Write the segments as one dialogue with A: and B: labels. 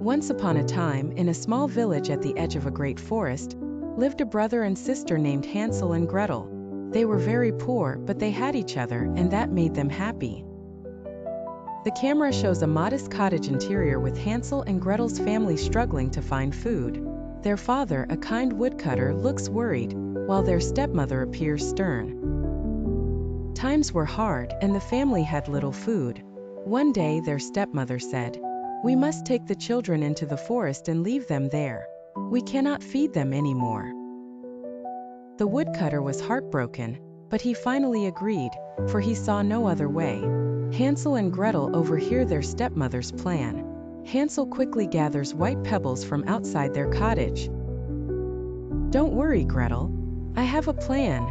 A: Once upon a time, in a small village at the edge of a great forest, lived a brother and sister named Hansel and Gretel. They were very poor, but they had each other, and that made them happy. The camera shows a modest cottage interior with Hansel and Gretel's family struggling to find food. Their father, a kind woodcutter, looks worried, while their stepmother appears stern. Times were hard, and the family had little food. One day their stepmother said, "We must take the children into the forest and leave them there. We cannot feed them anymore." The woodcutter was heartbroken, but he finally agreed, for he saw no other way. Hansel and Gretel overhear their stepmother's plan. Hansel quickly gathers white pebbles from outside their cottage. "Don't worry, Gretel. I have a plan,"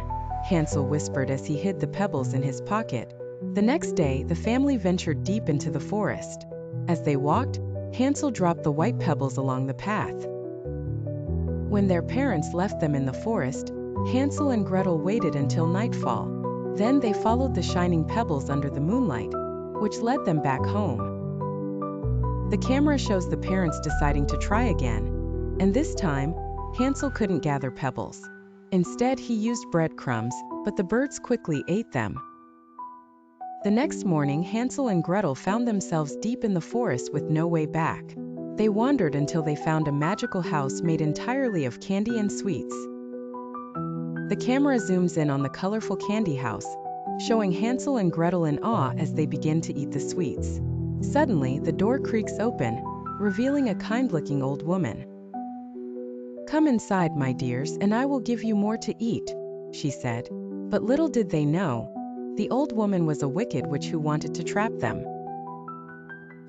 A: Hansel whispered as he hid the pebbles in his pocket. The next day, the family ventured deep into the forest. As they walked, Hansel dropped the white pebbles along the path. When their parents left them in the forest, Hansel and Gretel waited until nightfall. Then they followed the shining pebbles under the moonlight, which led them back home. The camera shows the parents deciding to try again, and this time, Hansel couldn't gather pebbles. Instead, he used breadcrumbs, but the birds quickly ate them. The next morning, Hansel and Gretel found themselves deep in the forest with no way back. They wandered until they found a magical house made entirely of candy and sweets. The camera zooms in on the colorful candy house, showing Hansel and Gretel in awe as they begin to eat the sweets. Suddenly, the door creaks open, revealing a kind-looking old woman. "Come inside, my dears, and I will give you more to eat," she said. But little did they know, the old woman was a wicked witch who wanted to trap them.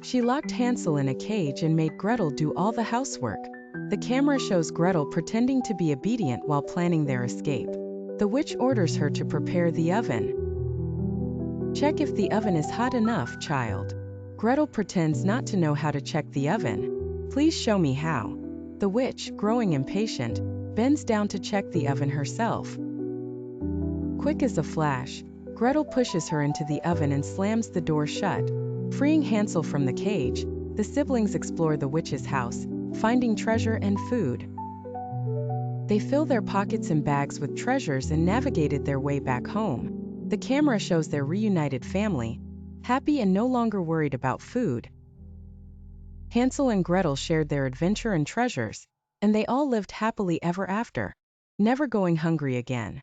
A: She locked Hansel in a cage and made Gretel do all the housework. The camera shows Gretel pretending to be obedient while planning their escape. The witch orders her to prepare the oven. "Check if the oven is hot enough, child." Gretel pretends not to know how to check the oven. "Please show me how." The witch, growing impatient, bends down to check the oven herself. Quick as a flash, Gretel pushes her into the oven and slams the door shut. Freeing Hansel from the cage, the siblings explore the witch's house, finding treasure and food. They fill their pockets and bags with treasures and navigated their way back home. The camera shows their reunited family, happy and no longer worried about food. Hansel and Gretel shared their adventure and treasures, and they all lived happily ever after, never going hungry again.